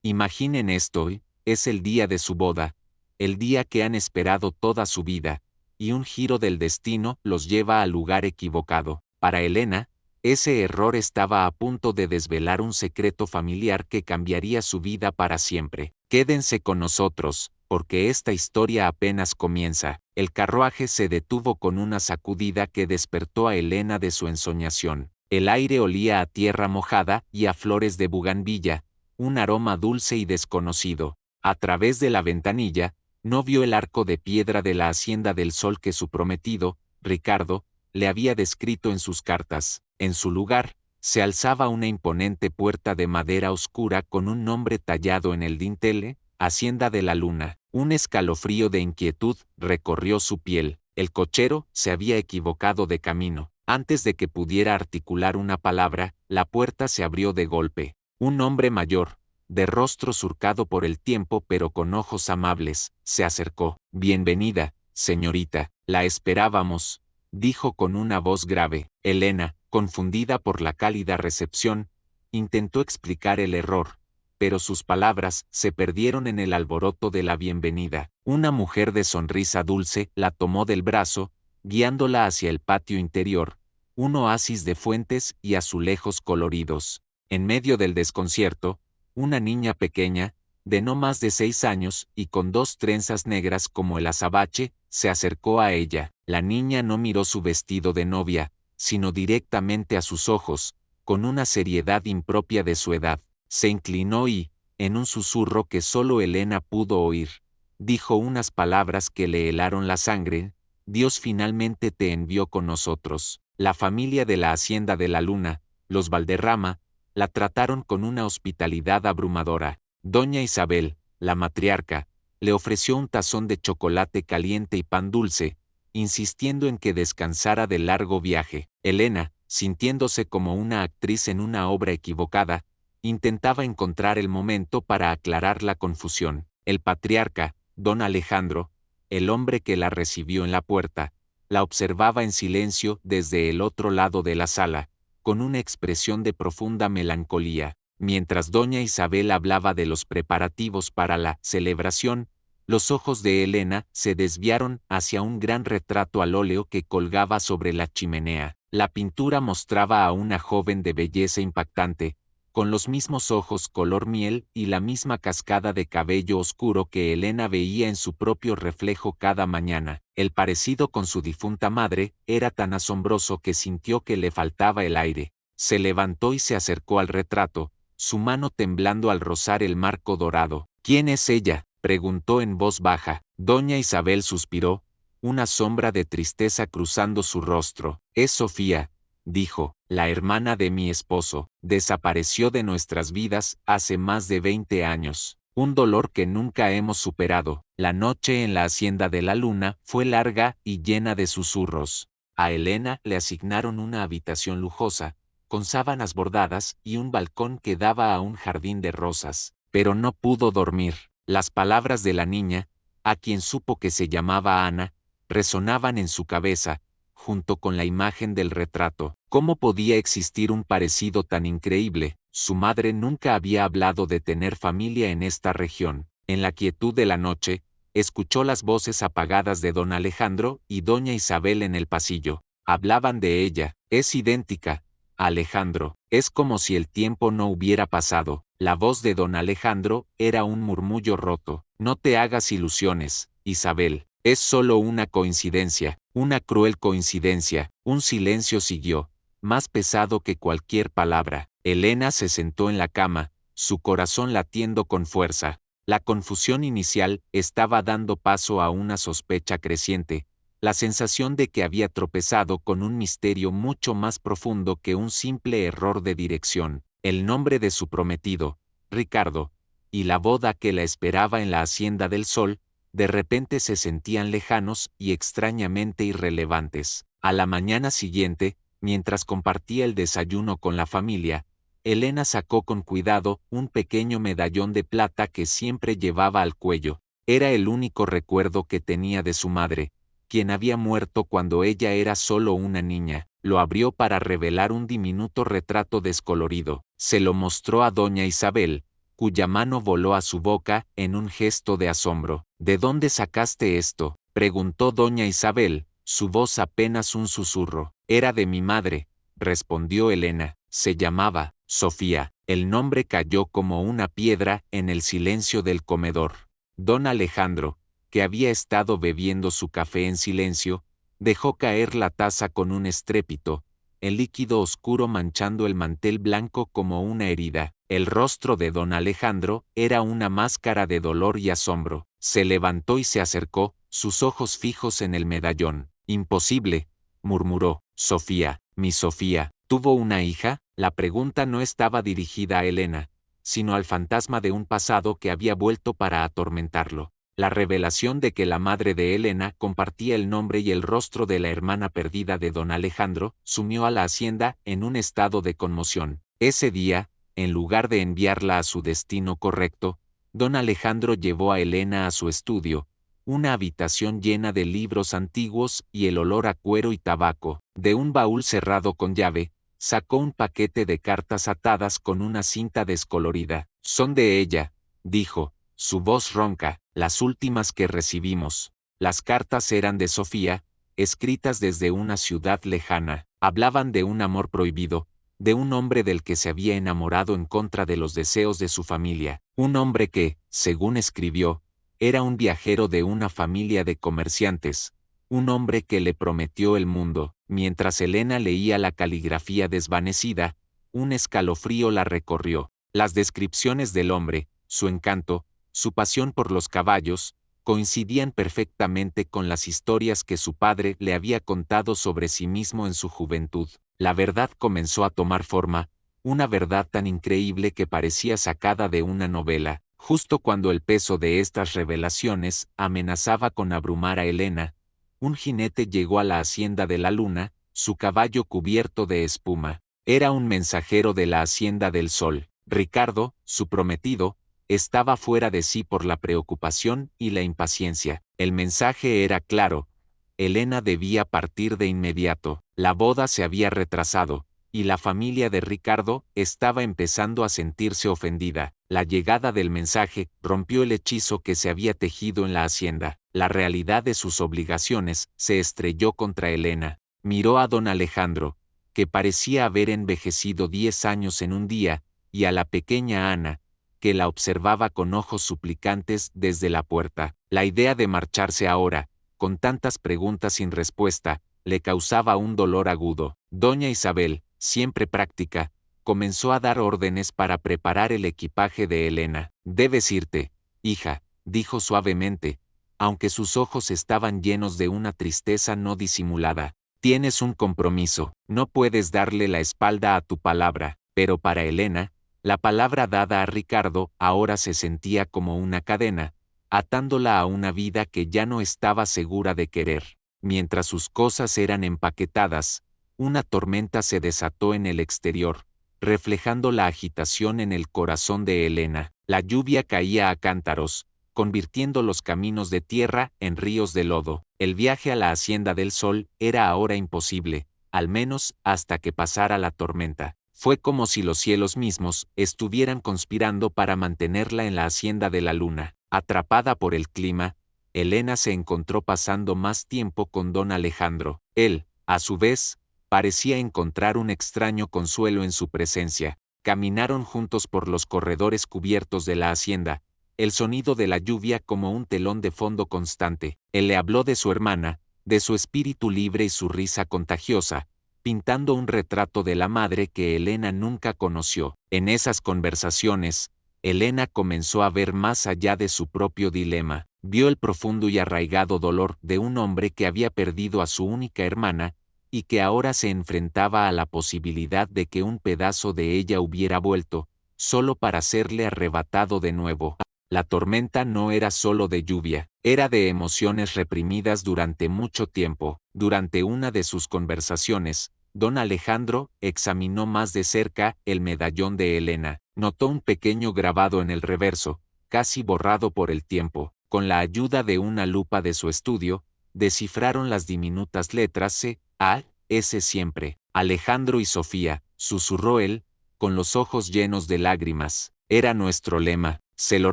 Imaginen esto, es el día de su boda, el día que han esperado toda su vida, y un giro del destino los lleva al lugar equivocado. Para Elena, ese error estaba a punto de desvelar un secreto familiar que cambiaría su vida para siempre. Quédense con nosotros, porque esta historia apenas comienza. El carruaje se detuvo con una sacudida que despertó a Elena de su ensoñación. El aire olía a tierra mojada y a flores de buganvilla, un aroma dulce y desconocido. A través de la ventanilla, no vio el arco de piedra de la Hacienda del Sol que su prometido, Ricardo, le había descrito en sus cartas. En su lugar, se alzaba una imponente puerta de madera oscura con un nombre tallado en el dintel: Hacienda de la Luna. Un escalofrío de inquietud recorrió su piel. El cochero se había equivocado de camino. Antes de que pudiera articular una palabra, la puerta se abrió de golpe. Un hombre mayor, de rostro surcado por el tiempo pero con ojos amables, se acercó. «Bienvenida, señorita, la esperábamos», dijo con una voz grave. Elena, confundida por la cálida recepción, intentó explicar el error, pero sus palabras se perdieron en el alboroto de la bienvenida. Una mujer de sonrisa dulce la tomó del brazo, guiándola hacia el patio interior, un oasis de fuentes y azulejos coloridos. En medio del desconcierto, una niña pequeña, de no más de 6 años y con 2 trenzas negras como el azabache, se acercó a ella. La niña no miró su vestido de novia, sino directamente a sus ojos, con una seriedad impropia de su edad. Se inclinó y, en un susurro que solo Elena pudo oír, dijo unas palabras que le helaron la sangre: «Dios finalmente te envió con nosotros». La familia de la Hacienda de la Luna, los Valderrama, la trataron con una hospitalidad abrumadora. Doña Isabel, la matriarca, le ofreció un tazón de chocolate caliente y pan dulce, insistiendo en que descansara del largo viaje. Elena, sintiéndose como una actriz en una obra equivocada, intentaba encontrar el momento para aclarar la confusión. El patriarca, don Alejandro, el hombre que la recibió en la puerta, la observaba en silencio desde el otro lado de la sala, con una expresión de profunda melancolía. Mientras doña Isabel hablaba de los preparativos para la celebración, los ojos de Elena se desviaron hacia un gran retrato al óleo que colgaba sobre la chimenea. La pintura mostraba a una joven de belleza impactante, con los mismos ojos color miel y la misma cascada de cabello oscuro que Elena veía en su propio reflejo cada mañana. El parecido con su difunta madre era tan asombroso que sintió que le faltaba el aire. Se levantó y se acercó al retrato, su mano temblando al rozar el marco dorado. «¿Quién es ella?», preguntó en voz baja. Doña Isabel suspiró, una sombra de tristeza cruzando su rostro. «Es Sofía», dijo, «la hermana de mi esposo. Desapareció de nuestras vidas hace más de 20 años. Un dolor que nunca hemos superado». La noche en la Hacienda de la Luna fue larga y llena de susurros. A Elena le asignaron una habitación lujosa, con sábanas bordadas y un balcón que daba a un jardín de rosas. Pero no pudo dormir. Las palabras de la niña, a quien supo que se llamaba Ana, resonaban en su cabeza, junto con la imagen del retrato. ¿Cómo podía existir un parecido tan increíble? Su madre nunca había hablado de tener familia en esta región. En la quietud de la noche, escuchó las voces apagadas de don Alejandro y doña Isabel en el pasillo. Hablaban de ella. «Es idéntica, Alejandro, es como si el tiempo no hubiera pasado». La voz de don Alejandro era un murmullo roto. «No te hagas ilusiones, Isabel. Es solo una coincidencia, una cruel coincidencia». Un silencio siguió, más pesado que cualquier palabra. Elena se sentó en la cama, su corazón latiendo con fuerza. La confusión inicial estaba dando paso a una sospecha creciente, la sensación de que había tropezado con un misterio mucho más profundo que un simple error de dirección. El nombre de su prometido, Ricardo, y la boda que la esperaba en la Hacienda del Sol, de repente se sentían lejanos y extrañamente irrelevantes. A la mañana siguiente, mientras compartía el desayuno con la familia, Elena sacó con cuidado un pequeño medallón de plata que siempre llevaba al cuello. Era el único recuerdo que tenía de su madre, quien había muerto cuando ella era solo una niña. Lo abrió para revelar un diminuto retrato descolorido. Se lo mostró a doña Isabel, cuya mano voló a su boca en un gesto de asombro. ¿De dónde sacaste esto?, preguntó doña Isabel, su voz apenas un susurro. Era de mi madre, respondió Elena. Se llamaba Sofía. El nombre cayó como una piedra en el silencio del comedor. Don Alejandro, que había estado bebiendo su café en silencio, dejó caer la taza con un estrépito, el líquido oscuro manchando el mantel blanco como una herida. El rostro de don Alejandro era una máscara de dolor y asombro. Se levantó y se acercó, sus ojos fijos en el medallón. Imposible, murmuró. Sofía, mi Sofía, ¿tuvo una hija? La pregunta no estaba dirigida a Elena, sino al fantasma de un pasado que había vuelto para atormentarlo. La revelación de que la madre de Elena compartía el nombre y el rostro de la hermana perdida de don Alejandro sumió a la hacienda en un estado de conmoción. Ese día, en lugar de enviarla a su destino correcto, don Alejandro llevó a Elena a su estudio, una habitación llena de libros antiguos y el olor a cuero y tabaco. De un baúl cerrado con llave, sacó un paquete de cartas atadas con una cinta descolorida. Son de ella, dijo, su voz ronca, las últimas que recibimos. Las cartas eran de Sofía, escritas desde una ciudad lejana. Hablaban de un amor prohibido, de un hombre del que se había enamorado en contra de los deseos de su familia. Un hombre que, según escribió, era un viajero de una familia de comerciantes. Un hombre que le prometió el mundo. Mientras Elena leía la caligrafía desvanecida, un escalofrío la recorrió. Las descripciones del hombre, su encanto, su pasión por los caballos, coincidían perfectamente con las historias que su padre le había contado sobre sí mismo en su juventud. La verdad comenzó a tomar forma, una verdad tan increíble que parecía sacada de una novela. Justo cuando el peso de estas revelaciones amenazaba con abrumar a Elena, un jinete llegó a la hacienda de la Luna, su caballo cubierto de espuma. Era un mensajero de la Hacienda del Sol. Ricardo, su prometido, estaba fuera de sí por la preocupación y la impaciencia. El mensaje era claro. Elena debía partir de inmediato. La boda se había retrasado, y la familia de Ricardo estaba empezando a sentirse ofendida. La llegada del mensaje rompió el hechizo que se había tejido en la hacienda. La realidad de sus obligaciones se estrelló contra Elena. Miró a don Alejandro, que parecía haber envejecido 10 años en un día, y a la pequeña Ana, que la observaba con ojos suplicantes desde la puerta. La idea de marcharse ahora, con tantas preguntas sin respuesta, le causaba un dolor agudo. Doña Isabel, siempre práctica, comenzó a dar órdenes para preparar el equipaje de Elena. Debes irte, hija, dijo suavemente, aunque sus ojos estaban llenos de una tristeza no disimulada. Tienes un compromiso, no puedes darle la espalda a tu palabra, pero para Elena, la palabra dada a Ricardo ahora se sentía como una cadena, atándola a una vida que ya no estaba segura de querer. Mientras sus cosas eran empaquetadas, una tormenta se desató en el exterior, reflejando la agitación en el corazón de Elena. La lluvia caía a cántaros, convirtiendo los caminos de tierra en ríos de lodo. El viaje a la Hacienda del Sol era ahora imposible, al menos hasta que pasara la tormenta. Fue como si los cielos mismos estuvieran conspirando para mantenerla en la Hacienda de la Luna. Atrapada por el clima, Elena se encontró pasando más tiempo con don Alejandro. Él, a su vez, parecía encontrar un extraño consuelo en su presencia. Caminaron juntos por los corredores cubiertos de la hacienda, el sonido de la lluvia como un telón de fondo constante. Él le habló de su hermana, de su espíritu libre y su risa contagiosa, pintando un retrato de la madre que Elena nunca conoció. En esas conversaciones, Elena comenzó a ver más allá de su propio dilema. Vio el profundo y arraigado dolor de un hombre que había perdido a su única hermana, y que ahora se enfrentaba a la posibilidad de que un pedazo de ella hubiera vuelto, solo para serle arrebatado de nuevo. La tormenta no era solo de lluvia, era de emociones reprimidas durante mucho tiempo. Durante una de sus conversaciones, don Alejandro examinó más de cerca el medallón de Elena. Notó un pequeño grabado en el reverso, casi borrado por el tiempo. Con la ayuda de una lupa de su estudio, descifraron las diminutas letras C, A, S siempre. Alejandro y Sofía, susurró él, con los ojos llenos de lágrimas. Era nuestro lema. Se lo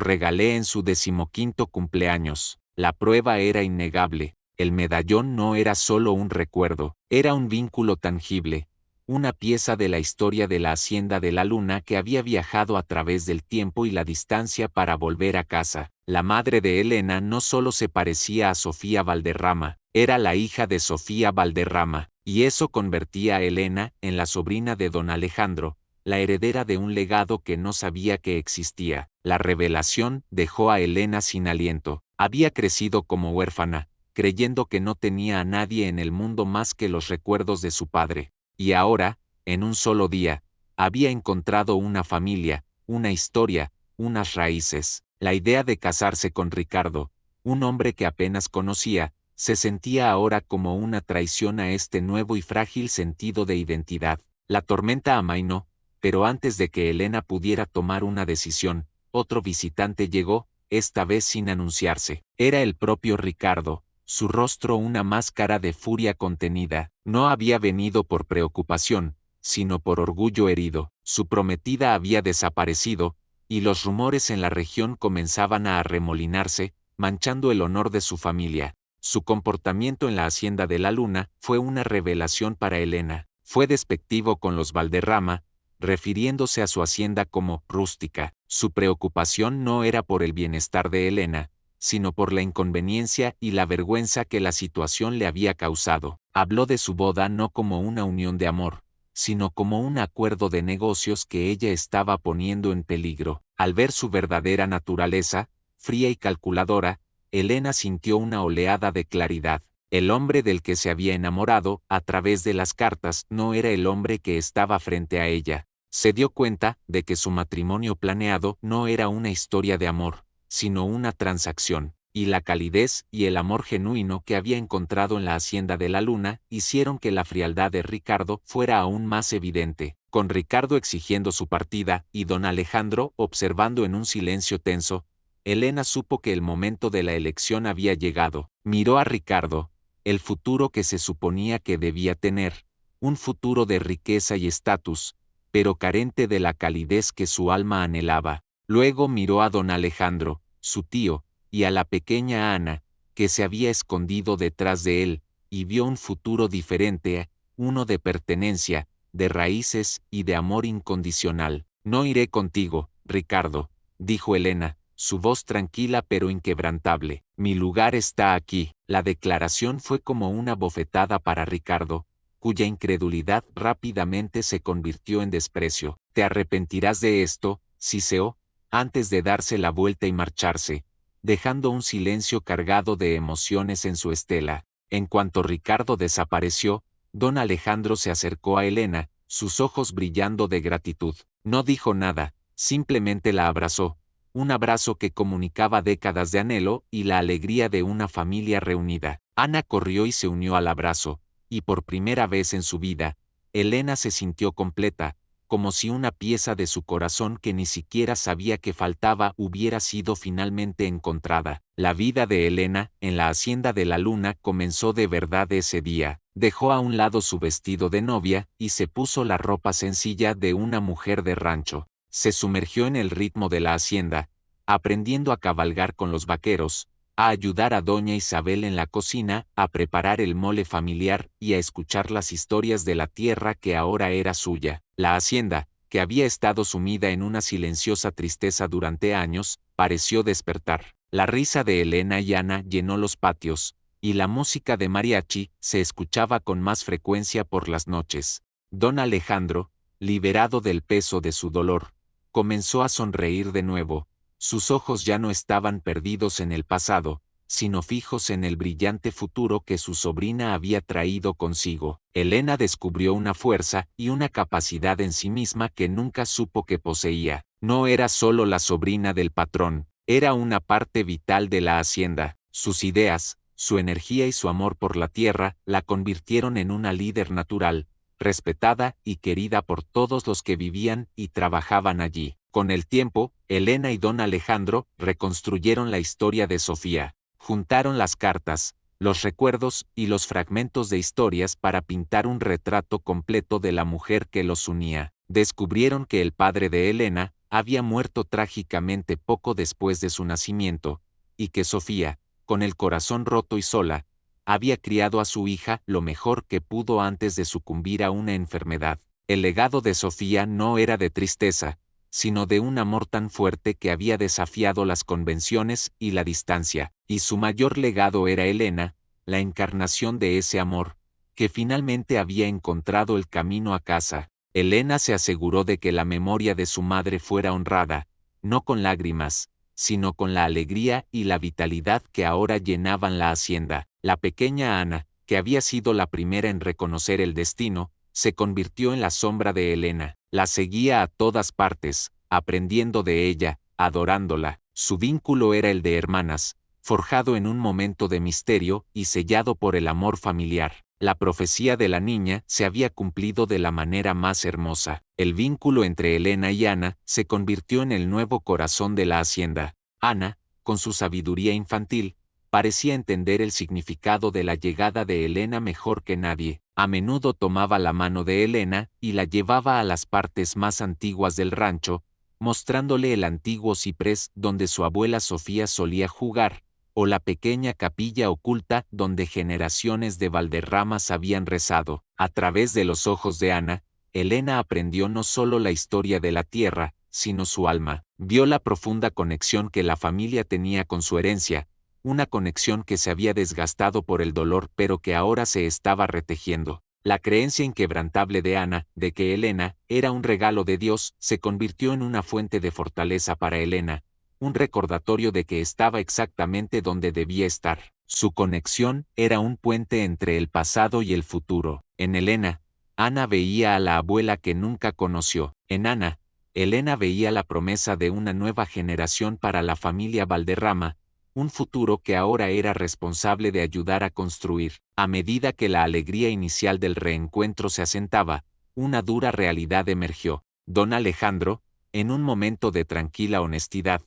regalé en su 15º cumpleaños. La prueba era innegable. El medallón no era solo un recuerdo, era un vínculo tangible, una pieza de la historia de la Hacienda de la Luna que había viajado a través del tiempo y la distancia para volver a casa. La madre de Elena no solo se parecía a Sofía Valderrama, era la hija de Sofía Valderrama, y eso convertía a Elena en la sobrina de don Alejandro, la heredera de un legado que no sabía que existía. La revelación dejó a Elena sin aliento. Había crecido como huérfana, creyendo que no tenía a nadie en el mundo más que los recuerdos de su padre. Y ahora, en un solo día, había encontrado una familia, una historia, unas raíces. La idea de casarse con Ricardo, un hombre que apenas conocía, se sentía ahora como una traición a este nuevo y frágil sentido de identidad. La tormenta amainó, pero antes de que Elena pudiera tomar una decisión, otro visitante llegó, esta vez sin anunciarse. Era el propio Ricardo, su rostro una máscara de furia contenida. No había venido por preocupación, sino por orgullo herido. Su prometida había desaparecido, y los rumores en la región comenzaban a arremolinarse, manchando el honor de su familia. Su comportamiento en la Hacienda de la Luna fue una revelación para Elena. Fue despectivo con los Valderrama, refiriéndose a su hacienda como rústica. Su preocupación no era por el bienestar de Elena, sino por la inconveniencia y la vergüenza que la situación le había causado. Habló de su boda no como una unión de amor, sino como un acuerdo de negocios que ella estaba poniendo en peligro. Al ver su verdadera naturaleza, fría y calculadora, Elena sintió una oleada de claridad. El hombre del que se había enamorado, a través de las cartas, no era el hombre que estaba frente a ella. Se dio cuenta de que su matrimonio planeado no era una historia de amor, sino una transacción, y la calidez y el amor genuino que había encontrado en la Hacienda de la Luna hicieron que la frialdad de Ricardo fuera aún más evidente. Con Ricardo exigiendo su partida y don Alejandro observando en un silencio tenso, Elena supo que el momento de la elección había llegado. Miró a Ricardo, el futuro que se suponía que debía tener, un futuro de riqueza y estatus, pero carente de la calidez que su alma anhelaba. Luego miró a don Alejandro, su tío, y a la pequeña Ana, que se había escondido detrás de él, y vio un futuro diferente, uno de pertenencia, de raíces y de amor incondicional. No iré contigo, Ricardo, dijo Elena, su voz tranquila pero inquebrantable. Mi lugar está aquí. La declaración fue como una bofetada para Ricardo, cuya incredulidad rápidamente se convirtió en desprecio. Te arrepentirás de esto, siseó, antes de darse la vuelta y marcharse, dejando un silencio cargado de emociones en su estela. En cuanto Ricardo desapareció, don Alejandro se acercó a Elena, sus ojos brillando de gratitud. No dijo nada, simplemente la abrazó, un abrazo que comunicaba décadas de anhelo y la alegría de una familia reunida. Ana corrió y se unió al abrazo, y por primera vez en su vida, Elena se sintió completa, como si una pieza de su corazón que ni siquiera sabía que faltaba hubiera sido finalmente encontrada. La vida de Elena, en la Hacienda de la Luna, comenzó de verdad ese día. Dejó a un lado su vestido de novia y se puso la ropa sencilla de una mujer de rancho. Se sumergió en el ritmo de la hacienda, aprendiendo a cabalgar con los vaqueros, a ayudar a doña Isabel en la cocina, a preparar el mole familiar y a escuchar las historias de la tierra que ahora era suya. La hacienda, que había estado sumida en una silenciosa tristeza durante años, pareció despertar. La risa de Elena y Ana llenó los patios, y la música de mariachi se escuchaba con más frecuencia por las noches. Don Alejandro, liberado del peso de su dolor, comenzó a sonreír de nuevo. Sus ojos ya no estaban perdidos en el pasado, sino fijos en el brillante futuro que su sobrina había traído consigo. Elena descubrió una fuerza y una capacidad en sí misma que nunca supo que poseía. No era solo la sobrina del patrón, era una parte vital de la hacienda. Sus ideas, su energía y su amor por la tierra la convirtieron en una líder natural, respetada y querida por todos los que vivían y trabajaban allí. Con el tiempo, Elena y don Alejandro reconstruyeron la historia de Sofía. Juntaron las cartas, los recuerdos y los fragmentos de historias para pintar un retrato completo de la mujer que los unía. Descubrieron que el padre de Elena había muerto trágicamente poco después de su nacimiento, y que Sofía, con el corazón roto y sola, había criado a su hija lo mejor que pudo antes de sucumbir a una enfermedad. El legado de Sofía no era de tristeza, sino de un amor tan fuerte que había desafiado las convenciones y la distancia, y su mayor legado era Elena, la encarnación de ese amor, que finalmente había encontrado el camino a casa. Elena se aseguró de que la memoria de su madre fuera honrada, no con lágrimas, sino con la alegría y la vitalidad que ahora llenaban la hacienda. La pequeña Ana, que había sido la primera en reconocer el destino, se convirtió en la sombra de Elena. La seguía a todas partes, aprendiendo de ella, adorándola. Su vínculo era el de hermanas, forjado en un momento de misterio y sellado por el amor familiar. La profecía de la niña se había cumplido de la manera más hermosa. El vínculo entre Elena y Ana se convirtió en el nuevo corazón de la hacienda. Ana, con su sabiduría infantil, parecía entender el significado de la llegada de Elena mejor que nadie. A menudo tomaba la mano de Elena y la llevaba a las partes más antiguas del rancho, mostrándole el antiguo ciprés donde su abuela Sofía solía jugar, o la pequeña capilla oculta donde generaciones de Valderramas habían rezado. A través de los ojos de Ana, Elena aprendió no solo la historia de la tierra, sino su alma. Vio la profunda conexión que la familia tenía con su herencia, una conexión que se había desgastado por el dolor pero que ahora se estaba retejiendo. La creencia inquebrantable de Ana, de que Elena era un regalo de Dios, se convirtió en una fuente de fortaleza para Elena, un recordatorio de que estaba exactamente donde debía estar. Su conexión era un puente entre el pasado y el futuro. En Elena, Ana veía a la abuela que nunca conoció. En Ana, Elena veía la promesa de una nueva generación para la familia Valderrama, un futuro que ahora era responsable de ayudar a construir. A medida que la alegría inicial del reencuentro se asentaba, una dura realidad emergió. Don Alejandro, en un momento de tranquila honestidad,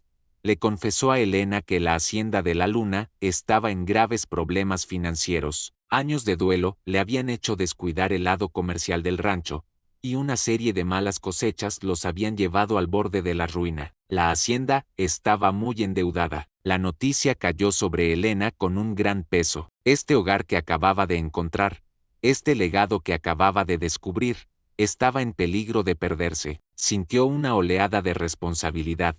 le confesó a Elena que la hacienda de la Luna estaba en graves problemas financieros. Años de duelo le habían hecho descuidar el lado comercial del rancho, y una serie de malas cosechas los habían llevado al borde de la ruina. La hacienda estaba muy endeudada. La noticia cayó sobre Elena con un gran peso. Este hogar que acababa de encontrar, este legado que acababa de descubrir, estaba en peligro de perderse. Sintió una oleada de responsabilidad,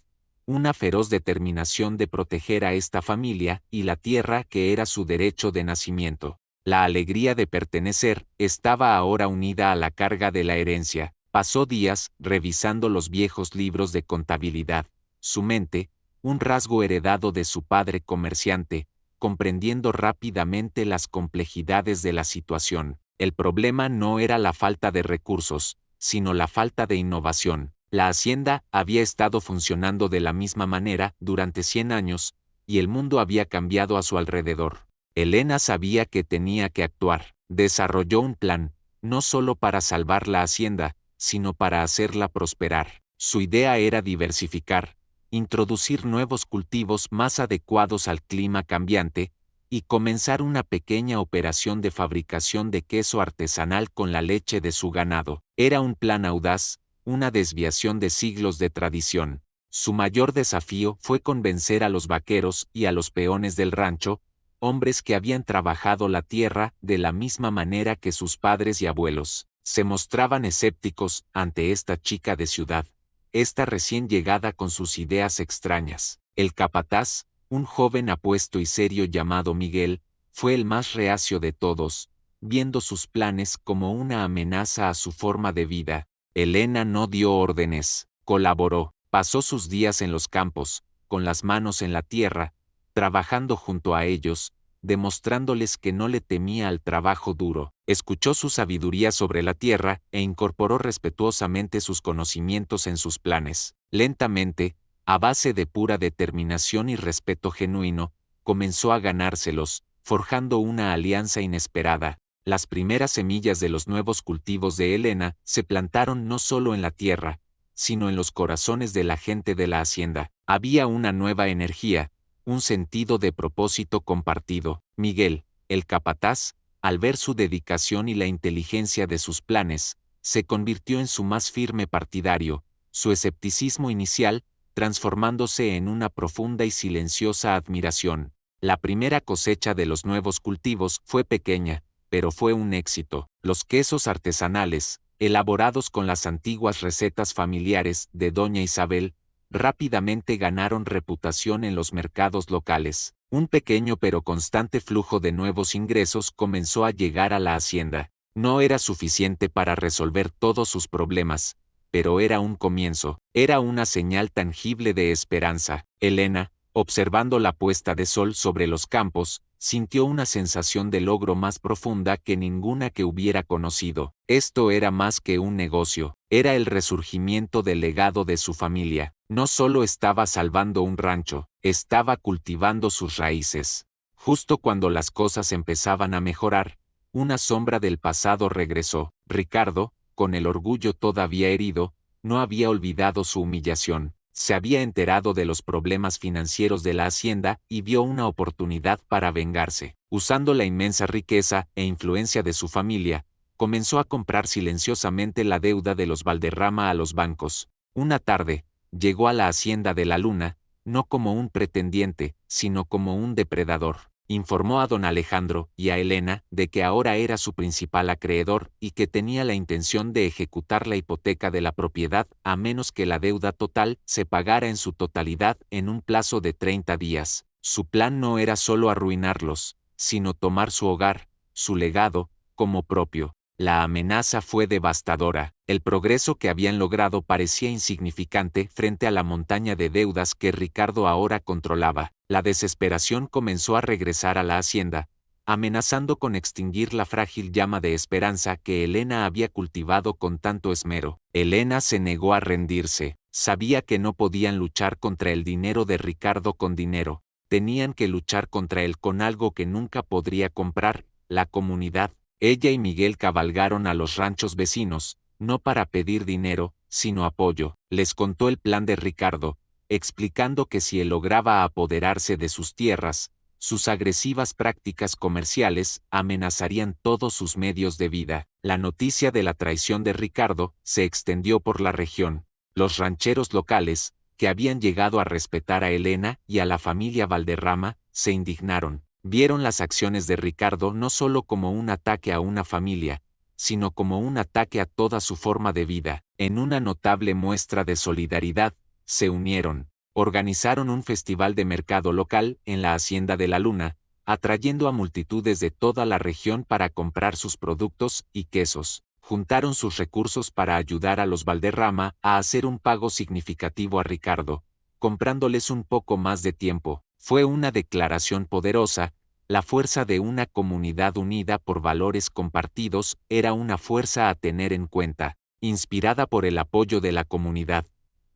una feroz determinación de proteger a esta familia y la tierra que era su derecho de nacimiento. La alegría de pertenecer estaba ahora unida a la carga de la herencia. Pasó días revisando los viejos libros de contabilidad. Su mente, un rasgo heredado de su padre comerciante, comprendiendo rápidamente las complejidades de la situación. El problema no era la falta de recursos, sino la falta de innovación. La hacienda había estado funcionando de la misma manera durante 100 años, y el mundo había cambiado a su alrededor. Elena sabía que tenía que actuar. Desarrolló un plan, no solo para salvar la hacienda, sino para hacerla prosperar. Su idea era diversificar, introducir nuevos cultivos más adecuados al clima cambiante, y comenzar una pequeña operación de fabricación de queso artesanal con la leche de su ganado. Era un plan audaz, una desviación de siglos de tradición. Su mayor desafío fue convencer a los vaqueros y a los peones del rancho, hombres que habían trabajado la tierra de la misma manera que sus padres y abuelos. Se mostraban escépticos ante esta chica de ciudad, esta recién llegada con sus ideas extrañas. El capataz, un joven apuesto y serio llamado Miguel, fue el más reacio de todos, viendo sus planes como una amenaza a su forma de vida. Elena no dio órdenes, colaboró, pasó sus días en los campos, con las manos en la tierra, trabajando junto a ellos, demostrándoles que no le temía al trabajo duro. Escuchó su sabiduría sobre la tierra e incorporó respetuosamente sus conocimientos en sus planes. Lentamente, a base de pura determinación y respeto genuino, comenzó a ganárselos, forjando una alianza inesperada. Las primeras semillas de los nuevos cultivos de Elena se plantaron no solo en la tierra, sino en los corazones de la gente de la hacienda. Había una nueva energía, un sentido de propósito compartido. Miguel, el capataz, al ver su dedicación y la inteligencia de sus planes, se convirtió en su más firme partidario, su escepticismo inicial, transformándose en una profunda y silenciosa admiración. La primera cosecha de los nuevos cultivos fue pequeña, pero fue un éxito. Los quesos artesanales, elaborados con las antiguas recetas familiares de Doña Isabel, rápidamente ganaron reputación en los mercados locales. Un pequeño pero constante flujo de nuevos ingresos comenzó a llegar a la hacienda. No era suficiente para resolver todos sus problemas, pero era un comienzo, era una señal tangible de esperanza. Elena, observando la puesta de sol sobre los campos, sintió una sensación de logro más profunda que ninguna que hubiera conocido. Esto era más que un negocio, era el resurgimiento del legado de su familia. No solo estaba salvando un rancho, estaba cultivando sus raíces. Justo cuando las cosas empezaban a mejorar, una sombra del pasado regresó. Ricardo, con el orgullo todavía herido, no había olvidado su humillación. Se había enterado de los problemas financieros de la hacienda y vio una oportunidad para vengarse. Usando la inmensa riqueza e influencia de su familia, comenzó a comprar silenciosamente la deuda de los Valderrama a los bancos. Una tarde, llegó a la hacienda de la Luna, no como un pretendiente, sino como un depredador. Informó a don Alejandro y a Elena de que ahora era su principal acreedor y que tenía la intención de ejecutar la hipoteca de la propiedad a menos que la deuda total se pagara en su totalidad en un plazo de 30 días. Su plan no era solo arruinarlos, sino tomar su hogar, su legado, como propio. La amenaza fue devastadora. El progreso que habían logrado parecía insignificante frente a la montaña de deudas que Ricardo ahora controlaba. La desesperación comenzó a regresar a la hacienda, amenazando con extinguir la frágil llama de esperanza que Elena había cultivado con tanto esmero. Elena se negó a rendirse. Sabía que no podían luchar contra el dinero de Ricardo con dinero. Tenían que luchar contra él con algo que nunca podría comprar, la comunidad. Ella y Miguel cabalgaron a los ranchos vecinos, no para pedir dinero, sino apoyo. Les contó el plan de Ricardo, explicando que si él lograba apoderarse de sus tierras, sus agresivas prácticas comerciales amenazarían todos sus medios de vida. La noticia de la traición de Ricardo se extendió por la región. Los rancheros locales, que habían llegado a respetar a Elena y a la familia Valderrama, se indignaron. Vieron las acciones de Ricardo no solo como un ataque a una familia, sino como un ataque a toda su forma de vida. En una notable muestra de solidaridad, se unieron, organizaron un festival de mercado local en la Hacienda de la Luna, atrayendo a multitudes de toda la región para comprar sus productos y quesos. Juntaron sus recursos para ayudar a los Valderrama a hacer un pago significativo a Ricardo, comprándoles un poco más de tiempo. Fue una declaración poderosa. La fuerza de una comunidad unida por valores compartidos era una fuerza a tener en cuenta. Inspirada por el apoyo de la comunidad,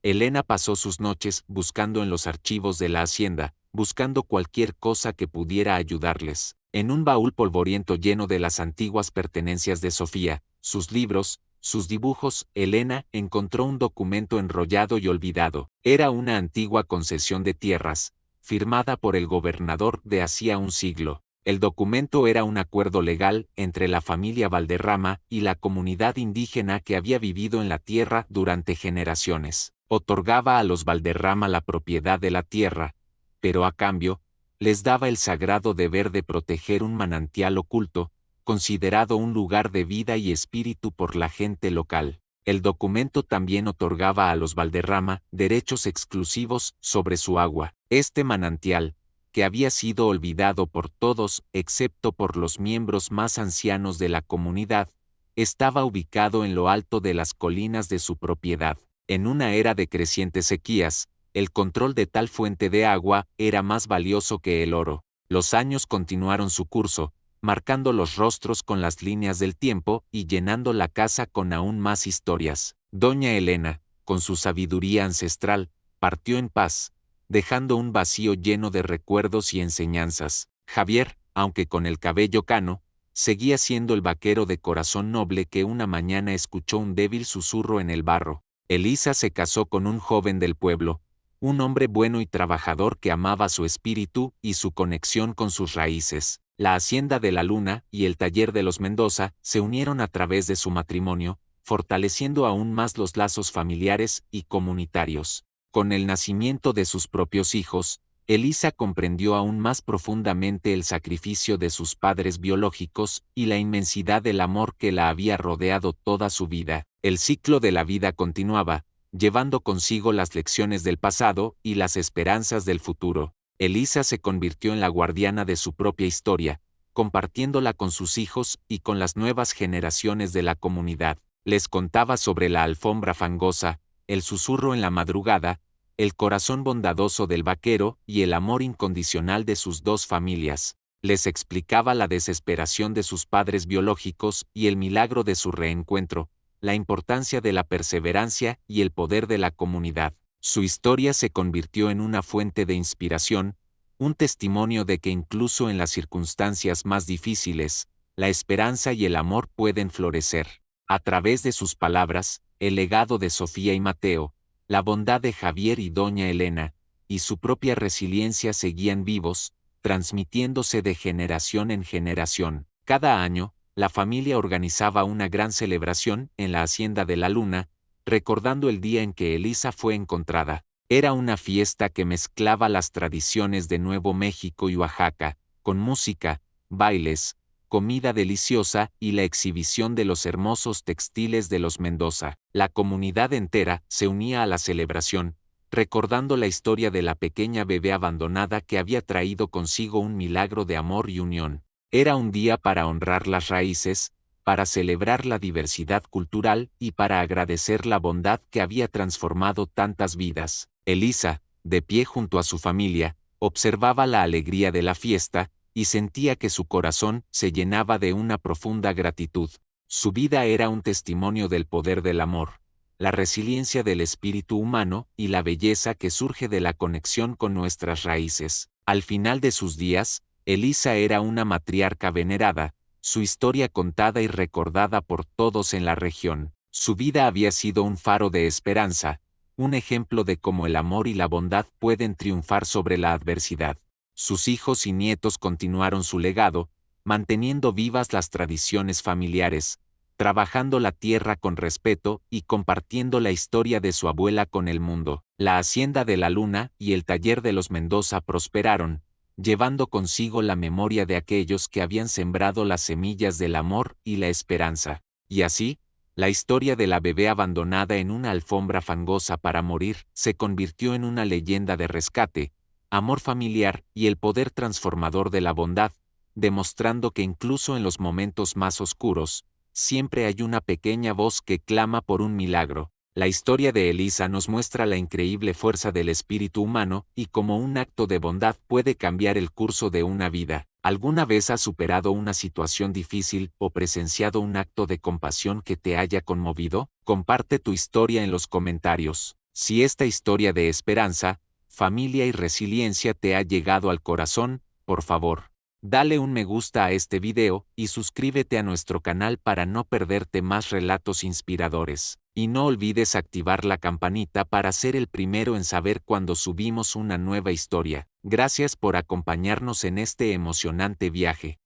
Elena pasó sus noches buscando en los archivos de la hacienda, buscando cualquier cosa que pudiera ayudarles. En un baúl polvoriento lleno de las antiguas pertenencias de Sofía, sus libros, sus dibujos, Elena encontró un documento enrollado y olvidado. Era una antigua concesión de tierras, firmada por el gobernador de hacía un siglo. El documento era un acuerdo legal entre la familia Valderrama y la comunidad indígena que había vivido en la tierra durante generaciones. Otorgaba a los Valderrama la propiedad de la tierra, pero a cambio, les daba el sagrado deber de proteger un manantial oculto, considerado un lugar de vida y espíritu por la gente local. El documento también otorgaba a los Valderrama derechos exclusivos sobre su agua. Este manantial, que había sido olvidado por todos excepto por los miembros más ancianos de la comunidad, estaba ubicado en lo alto de las colinas de su propiedad. En una era de crecientes sequías, el control de tal fuente de agua era más valioso que el oro. Los años continuaron su curso, marcando los rostros con las líneas del tiempo y llenando la casa con aún más historias. Doña Elena, con su sabiduría ancestral, partió en paz, dejando un vacío lleno de recuerdos y enseñanzas. Javier, aunque con el cabello cano, seguía siendo el vaquero de corazón noble que una mañana escuchó un débil susurro en el barro. Elisa se casó con un joven del pueblo, un hombre bueno y trabajador que amaba su espíritu y su conexión con sus raíces. La Hacienda de la Luna y el taller de los Mendoza se unieron a través de su matrimonio, fortaleciendo aún más los lazos familiares y comunitarios. Con el nacimiento de sus propios hijos, Elisa comprendió aún más profundamente el sacrificio de sus padres biológicos y la inmensidad del amor que la había rodeado toda su vida. El ciclo de la vida continuaba, llevando consigo las lecciones del pasado y las esperanzas del futuro. Elisa se convirtió en la guardiana de su propia historia, compartiéndola con sus hijos y con las nuevas generaciones de la comunidad. Les contaba sobre la alfombra fangosa, el susurro en la madrugada, el corazón bondadoso del vaquero y el amor incondicional de sus dos familias. Les explicaba la desesperación de sus padres biológicos y el milagro de su reencuentro, la importancia de la perseverancia y el poder de la comunidad. Su historia se convirtió en una fuente de inspiración, un testimonio de que incluso en las circunstancias más difíciles, la esperanza y el amor pueden florecer. A través de sus palabras, el legado de Sofía y Mateo, la bondad de Javier y doña Elena, y su propia resiliencia seguían vivos, transmitiéndose de generación en generación. Cada año, la familia organizaba una gran celebración en la Hacienda de la Luna, recordando el día en que Elisa fue encontrada. Era una fiesta que mezclaba las tradiciones de Nuevo México y Oaxaca, con música, bailes, comida deliciosa y la exhibición de los hermosos textiles de los Mendoza. La comunidad entera se unía a la celebración, recordando la historia de la pequeña bebé abandonada que había traído consigo un milagro de amor y unión. Era un día para honrar las raíces, para celebrar la diversidad cultural y para agradecer la bondad que había transformado tantas vidas. Elisa, de pie junto a su familia, observaba la alegría de la fiesta, y sentía que su corazón se llenaba de una profunda gratitud. Su vida era un testimonio del poder del amor, la resiliencia del espíritu humano y la belleza que surge de la conexión con nuestras raíces. Al final de sus días, Elisa era una matriarca venerada, su historia contada y recordada por todos en la región. Su vida había sido un faro de esperanza, un ejemplo de cómo el amor y la bondad pueden triunfar sobre la adversidad. Sus hijos y nietos continuaron su legado, manteniendo vivas las tradiciones familiares, trabajando la tierra con respeto y compartiendo la historia de su abuela con el mundo. La Hacienda de la Luna y el taller de los Mendoza prosperaron, llevando consigo la memoria de aquellos que habían sembrado las semillas del amor y la esperanza. Y así, la historia de la bebé abandonada en una alfombra fangosa para morir se convirtió en una leyenda de rescate, amor familiar y el poder transformador de la bondad, demostrando que incluso en los momentos más oscuros, siempre hay una pequeña voz que clama por un milagro. La historia de Elisa nos muestra la increíble fuerza del espíritu humano y cómo un acto de bondad puede cambiar el curso de una vida. ¿Alguna vez has superado una situación difícil o presenciado un acto de compasión que te haya conmovido? Comparte tu historia en los comentarios. Si esta historia de esperanza, familia y resiliencia te ha llegado al corazón, por favor, dale un me gusta a este video y suscríbete a nuestro canal para no perderte más relatos inspiradores. Y no olvides activar la campanita para ser el primero en saber cuando subimos una nueva historia. Gracias por acompañarnos en este emocionante viaje.